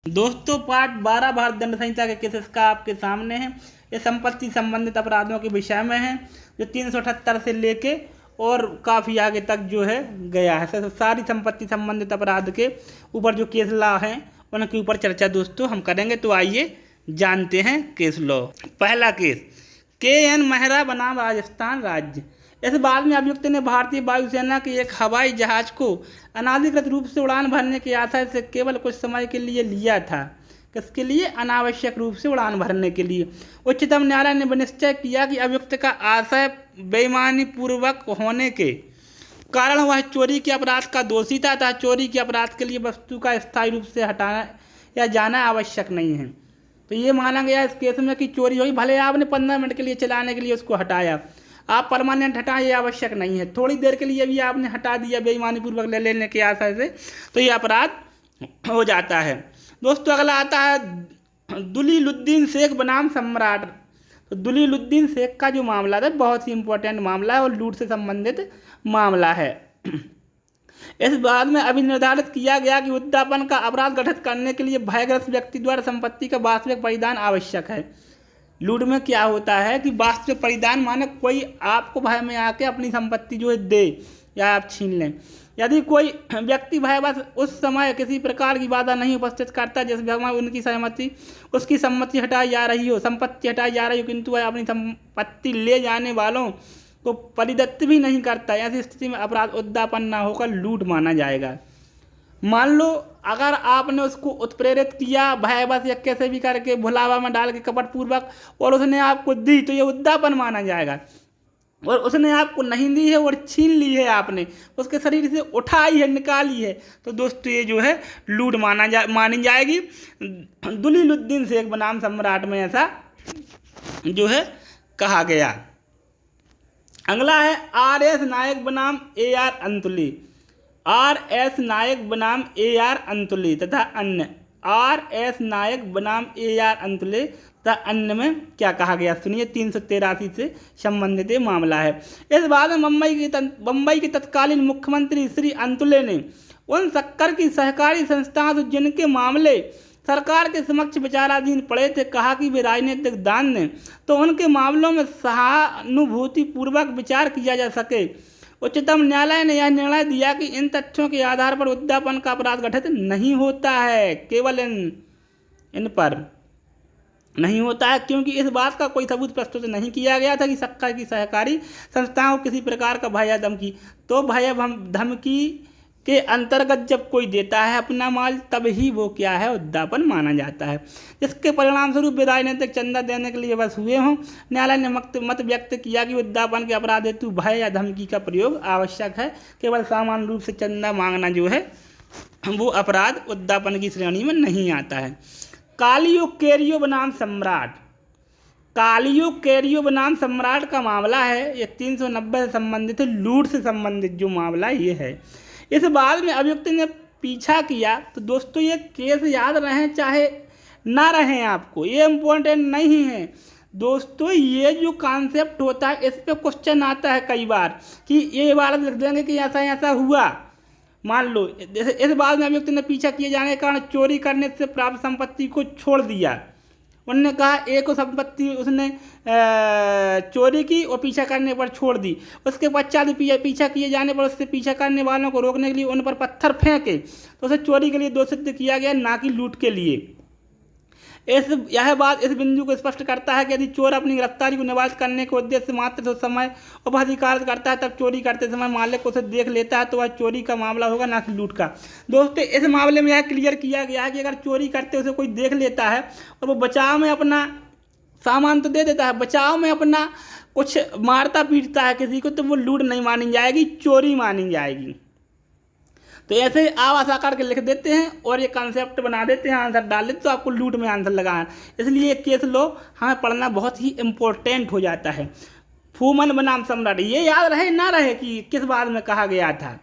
दोस्तों पार्ट 12 भारत दंड संहिता के केसेस का आपके सामने है। ये संपत्ति संबंधित अपराधों के विषय में है जो 378 से लेके और काफ़ी आगे तक जो है गया है। सारी संपत्ति संबंधित अपराध के ऊपर जो केस लॉ हैं उनके ऊपर चर्चा दोस्तों हम करेंगे। तो आइए जानते हैं केस लॉ। पहला केस KN मेहरा बनाम राजस्थान राज्य। इस बात में अभियुक्त ने भारतीय वायुसेना के एक हवाई जहाज को अनाधिकृत रूप से उड़ान भरने के आशय से केवल कुछ समय के लिए लिया था। किसके लिए? अनावश्यक रूप से उड़ान भरने के लिए। उच्चतम न्यायालय ने निश्चय किया कि अभियुक्त का आशय बेईमानी पूर्वक होने के कारण वह चोरी के अपराध का दोषी था तथा चोरी के अपराध के लिए वस्तु का स्थायी रूप से हटाना या जाना आवश्यक नहीं है। तो ये माना गया इस केस में कि चोरी हुई, भले आपने 15 मिनट के लिए चलाने के लिए उसको हटाया, आप परमानेंट हटाएं, ये आवश्यक नहीं है। थोड़ी देर के लिए भी आपने हटा दिया बेईमानी पूर्वक ले लेने के आशय से, तो ये अपराध हो जाता है। दोस्तों अगला आता है दुलीलुद्दीन शेख बनाम सम्राट। तो दुलीलुद्दीन शेख का जो मामला था बहुत ही इंपॉर्टेंट मामला है और लूट से संबंधित मामला है। इस बात में अभी निर्धारित किया गया कि उद्यापन का अपराध गठित करने के लिए भयग्रस्त व्यक्ति द्वारा संपत्ति का वास्तविक परिधान आवश्यक है। लूट में क्या होता है कि वास्तविक परिधान माने कोई आपको भय में आके अपनी संपत्ति जो है दे या आप छीन लें। यदि कोई व्यक्ति भयवश उस समय किसी प्रकार की बाधा नहीं उपस्थित करता जिस भगवान उसकी सम्मति हटाई जा रही हो, संपत्ति हटाई जा रही हो, किंतु वह अपनी संपत्ति ले जाने वालों को परिदत्त भी नहीं करता, ऐसी स्थिति में अपराध उद्यापन न होकर लूट माना जाएगा। मान लो अगर आपने उसको उत्प्रेरित किया भयवश या कैसे भी करके भुलावा में डाल के कपटपूर्वक और उसने आपको दी, तो ये उद्यापन माना जाएगा। और उसने आपको नहीं दी है और छीन ली है, आपने उसके शरीर से उठाई है, निकाली है, तो दोस्तों ये जो है लूट मानी जाएगी। दुलीलुद्दीन शेख बनाम सम्राट में ऐसा जो है कहा गया। अगला है RS नायक बनाम AR अंतुली। RS नायक बनाम AR अंतुली तथा अन्य। RS नायक बनाम AR अंतुली तथा अन्य में क्या कहा गया सुनिए। 383 से संबंधित मामला है। इस बात में बम्बई के तत्कालीन मुख्यमंत्री श्री अंतुले ने उन शक्कर की सहकारी संस्थाओं जिनके मामले सरकार के समक्ष विचाराधीन पड़े थे कहा कि वे राजनीतिक दान दें तो उनके मामलों में सहानुभूति पूर्वक विचार किया जा सके। उच्चतम न्यायालय ने यह निर्णय दिया कि इन तथ्यों के आधार पर उद्यापन का अपराध गठित नहीं होता है, केवल इन पर नहीं होता है क्योंकि इस बात का कोई सबूत प्रस्तुत नहीं किया गया था कि शक्कर की सहकारी संस्थाओं को किसी प्रकार का भय या धमकी, तो भय धमकी के अंतर्गत जब कोई देता है अपना माल तब ही वो क्या है उद्यापन माना जाता है। जिसके परिणाम स्वरूप वे राजनीतिक चंदा देने के लिए बस हुए हों। न्यायालय ने मत व्यक्त किया कि उद्यापन के अपराध हेतु भय या धमकी का प्रयोग आवश्यक है, केवल सामान्य रूप से चंदा मांगना जो है वो अपराध उद्यापन की श्रेणी में नहीं आता है। कालियो कैरियो बनाम सम्राट। कालियो कैरियो बनाम सम्राट का मामला है, ये 390 से संबंधित है, लूट से संबंधित जो मामला ये है। इस बात में अभियुक्त ने पीछा किया, तो दोस्तों ये केस याद रहें चाहे ना रहें आपको, ये इम्पोर्टेंट नहीं है दोस्तों। ये जो कॉन्सेप्ट होता है इस पे क्वेश्चन आता है कई बार कि ये बात लिख देंगे कि ऐसा ऐसा हुआ। मान लो जैसे इस बात में अभियुक्त ने पीछा किए जाने के कारण चोरी करने से प्राप्त संपत्ति को छोड़ दिया। उन्होंने कहा एक संपत्ति उसने चोरी की और पीछा करने पर छोड़ दी, उसके पश्चात पीछा किए जाने पर उससे पीछा करने वालों को रोकने के लिए उन पर पत्थर फेंके, तो उसे चोरी के लिए दोषित किया गया, ना कि लूट के लिए। यह बात इस बिंदु को स्पष्ट करता है कि यदि चोर अपनी गिरफ्तारी को निवारित करने के उद्देश्य से मात्र उस समय उपधिकार करता है तब चोरी करते समय मालिक उसे देख लेता है तो वह चोरी का मामला होगा, ना कि लूट का। दोस्तों इस मामले में यह क्लियर किया गया है कि अगर चोरी करते उसे कोई देख लेता है और वो बचाव में अपना सामान तो दे देता है, बचाव में अपना कुछ मारता पीटता है किसी को, तो वो लूट नहीं मानी जाएगी, चोरी मानी जाएगी। तो ऐसे आप आशा करके लिख देते हैं और ये कॉन्सेप्ट बना देते हैं, आंसर डाल देते तो आपको लूट में आंसर लगाना, इसलिए केस लो हमें पढ़ना बहुत ही इम्पोर्टेंट हो जाता है। फूमन बनाम सम्राट, ये याद रहे ना रहे कि किस बात में कहा गया था,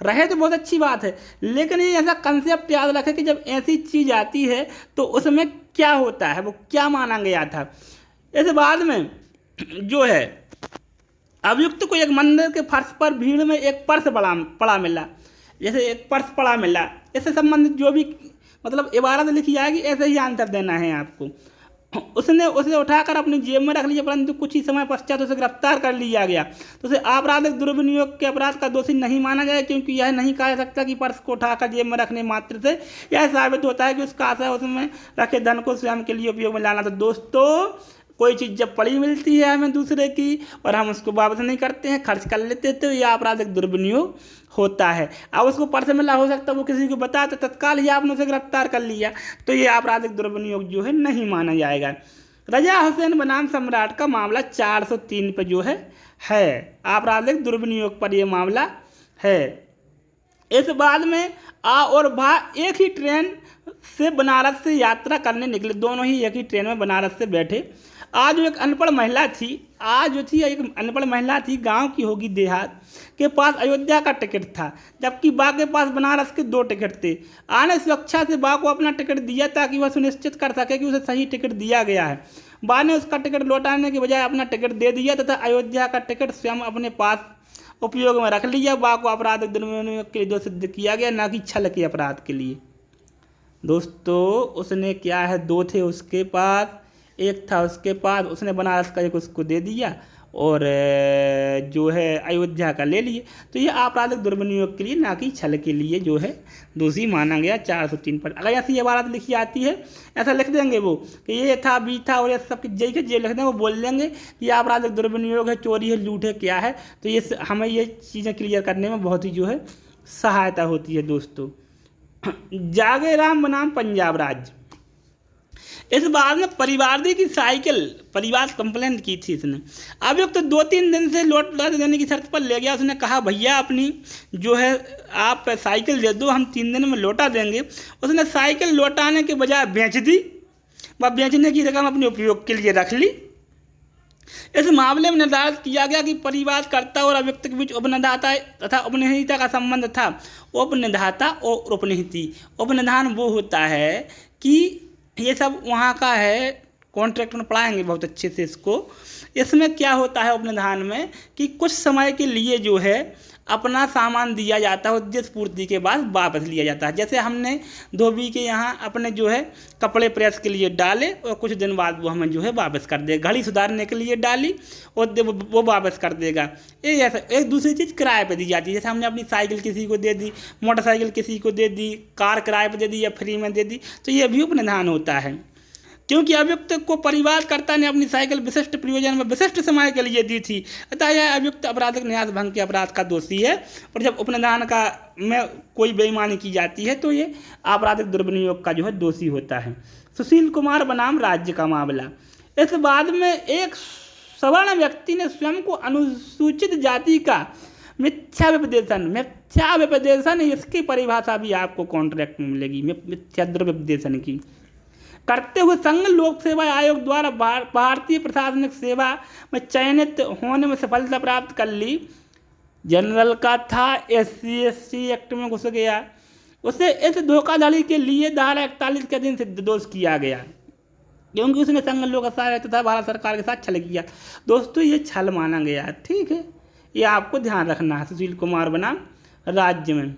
रहे तो बहुत अच्छी बात है, लेकिन ये ऐसा कंसेप्ट याद रखें कि जब ऐसी चीज़ आती है तो उसमें क्या होता है, वो क्या माना गया था। इस बात में जो है अभियुक्त को एक मंदिर के फर्श पर भीड़ में एक पर्स पड़ा मिला, जैसे एक पर्स पड़ा मिला, इससे संबंधित जो भी मतलब इबारत लिखी जाएगी, ऐसे ही आंसर देना है आपको। उसने उसे उठाकर अपनी जेब में रख लिया, परंतु कुछ ही समय पश्चात उसे गिरफ्तार कर लिया गया। तो उसे आपराधिक दुर्विनियोग के अपराध का दोषी नहीं माना जाए, क्योंकि यह नहीं कहा जा सकता कि पर्स को उठाकर जेब में रखने मात्र से यह साबित होता है कि उसका आशय उसमें रखे धन को स्वयं के लिए उपयोग में लाना। तो दोस्तों, कोई चीज़ जब पड़ी मिलती है हमें दूसरे की और हम उसको वापस नहीं करते हैं, खर्च कर लेते हैं, तो यह आपराधिक दुर्विनियोग होता है। अब उसको पर्स मिला, हो सकता है वो किसी को बता, तो तत्काल ही आपने उसे गिरफ्तार कर लिया, तो ये आपराधिक दुर्विनियोग जो है नहीं माना जाएगा। रजा हुसैन बनाम सम्राट का मामला 403 पे जो है आपराधिक दुर्विनियोग पर यह मामला है। इस बाद में आ और भा एक ही ट्रेन से बनारस से यात्रा करने निकले, दोनों ही एक ही ट्रेन में बनारस से बैठे। आज एक अनपढ़ महिला थी, एक अनपढ़ महिला थी, गांव की होगी, देहात के पास अयोध्या का टिकट था, जबकि बा के पास बनारस के 2 टिकट थे। आने सुरक्षा से बा को अपना टिकट दिया ताकि वह सुनिश्चित कर सके कि उसे सही टिकट दिया गया है। बा ने उसका टिकट लौटाने के बजाय अपना टिकट दे दिया तथा अयोध्या का टिकट स्वयं अपने पास उपयोग में रख लिया। बा को आपराधिक दुर्विनियोग के लिए दोषी सिद्ध किया गया, न कि छल के अपराध के लिए। दोस्तों, उसने क्या है, 2 थे उसके पास, एक था उसके पास, उसने बनारस का एक उसको दे दिया और जो है अयोध्या का ले लिए। तो ये आपराधिक दुर्विनियोग के लिए, ना कि छल के लिए जो है दोषी माना गया 403 पर। अगर ऐसी इबारत लिखी आती है, ऐसा लिख देंगे वो कि ये था, बी था और ये सब जे के जे लिख देंगे, वो बोल देंगे कि आपराधिक दुर्विनियोग है, चोरी है, लूट है, क्या है। तो ये हमें ये चीज़ें क्लियर करने में बहुत ही जो है सहायता होती है। दोस्तों, जागेराम बनाम पंजाब राज्य। इस बार में परिवारदी की साइकिल, परिवार कंप्लेंट की थी इसने। अभियुक्त 2-3 दिन से लौटा देने की शर्त पर ले गया। उसने कहा भैया अपनी जो है आप साइकिल दे दो, हम 3 दिन में लौटा देंगे। उसने साइकिल लौटाने के बजाय बेच दी, वह बेचने की रकम अपने उपयोग के लिए रख ली। इस मामले में निर्धारित किया गया कि परिवारकर्ता और अभियुक्त के बीच उपनिधाता तथा उपनिहिता का संबंध था। उपनिधाता और उपनिहिती, उपनिधान वो होता है कि ये सब वहाँ का है, कॉन्ट्रैक्ट में पढ़ाएंगे बहुत अच्छे से इसको। इसमें क्या होता है उपनिधान में कि कुछ समय के लिए जो है अपना सामान दिया जाता है, उद्देश्य पूर्ति के बाद वापस लिया जाता है। जैसे हमने धोबी के यहाँ अपने जो है कपड़े प्रेस के लिए डाले और कुछ दिन बाद वो हमें जो है वापस कर देगा। घड़ी सुधारने के लिए डाली और वो वापस कर देगा। ये ऐसा एक दूसरी चीज़ किराए पे दी जाती है। जैसे हमने अपनी साइकिल किसी को दे दी, मोटरसाइकिल किसी को दे दी, कार किराए पे दे दी या फ्री में दे दी, तो ये भी उपनिधान होता है। क्योंकि अभियुक्त को परिवारकर्ता ने अपनी साइकिल विशिष्ट प्रयोजन में विशिष्ट समय के लिए दी थी, अतः यह अभियुक्त आपराधिक न्यास भंग के अपराध का दोषी है। और जब उपनिधान का में कोई बेईमानी की जाती है तो ये आपराधिक दुर्विनियोग का जो है दोषी होता है। सुशील कुमार बनाम राज्य का मामला। इस बाद में एक सवर्ण व्यक्ति ने स्वयं को अनुसूचित जाति का मिथ्या व्यपदेशन, इसकी परिभाषा भी आपको कॉन्ट्रैक्ट में मिलेगी, मिथ्या दुर्व्यपदेशन की, करते हुए संघ लोक सेवा आयोग द्वारा भारतीय प्रशासनिक सेवा में चयनित होने में सफलता प्राप्त कर ली। जनरल का था, SC/ST एक्ट में घुस गया। उसे इस धोखाधड़ी के लिए धारा 41 के अधीन सिद्ध दोष किया गया, क्योंकि उसने संघ लोक सेवा तथा भारत सरकार के साथ छल किया। दोस्तों, ये छल माना गया, ठीक है, ये आपको ध्यान रखना है। सुशील कुमार बनाम राज्य में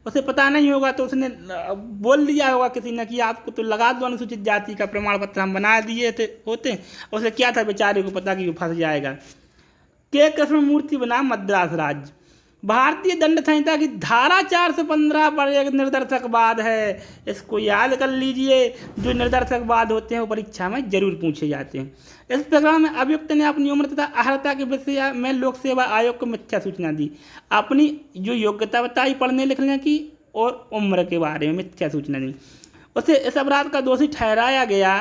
उसे पता नहीं होगा तो उसने बोल दिया होगा किसी ने कि आपको तो लगा दो अनुसूचित जाति का प्रमाण पत्र हम बना दिए थे होते। उसे क्या था बेचारे को पता कि वो फंस जाएगा। के कृष्णमूर्ति बनाम मद्रास राज्य। भारतीय दंड संहिता की धारा 415 पर एक निर्दर्शकवाद है, इसको याद कर लीजिए। जो निर्दर्शकवाद होते हैं वो परीक्षा में जरूर पूछे जाते हैं। इस प्रकरण में अभियुक्त ने अपनी उम्र तथा अर्हता के विषय में लोक सेवा आयोग को मिथ्या सूचना दी। अपनी जो योग्यता बताई पढ़ने लिखने की और उम्र के बारे में मिथ्या सूचना दी, उसे इस अपराध का दोषी ठहराया गया।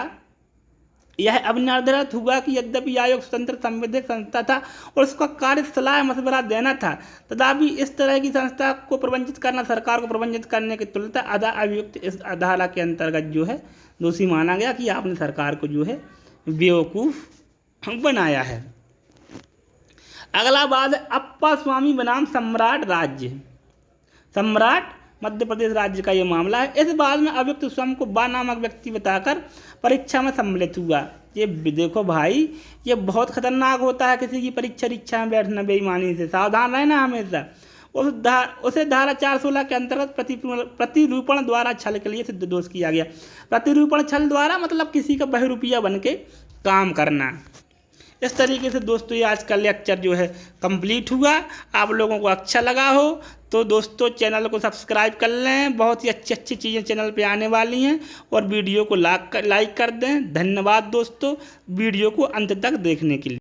यह अब निर्धारित हुआ कि यद्यपि आयोग स्वतंत्र संवैधानिक संस्था था और उसका कार्य सलाह मशवरा देना था, तथापि इस तरह की संस्था को प्रबंधित करना सरकार को प्रबंधित करने की तुलना अदा अभियुक्त इस धारा के अंतर्गत जो है दोषी माना गया कि आपने सरकार को जो है बेवकूफ़ बनाया है। अगला बात है अप्पा स्वामी बनाम सम्राट राज्य। सम्राट मध्य प्रदेश राज्य का ये मामला है। इस बात में अभियुक्त स्वयं को बा नामक व्यक्ति बताकर परीक्षा में सम्मिलित हुआ। ये देखो भाई, ये बहुत खतरनाक होता है किसी की परीक्षा में बैठना बेईमानी से, सावधान रहना हमेशा। उसे धारा 416 के अंतर्गत प्रतिरूपण द्वारा छल के लिए सिद्ध दोष किया गया। प्रतिरूपण छल द्वारा मतलब किसी का बहरूपिया बन के काम करना। इस तरीके से दोस्तों ये आज का लेक्चर जो है कंप्लीट हुआ। आप लोगों को अच्छा लगा हो तो दोस्तों चैनल को सब्सक्राइब कर लें, बहुत ही अच्छी अच्छी चीज़ें चैनल पे आने वाली हैं, और वीडियो को लाइक कर दें। धन्यवाद दोस्तों वीडियो को अंत तक देखने के लिए।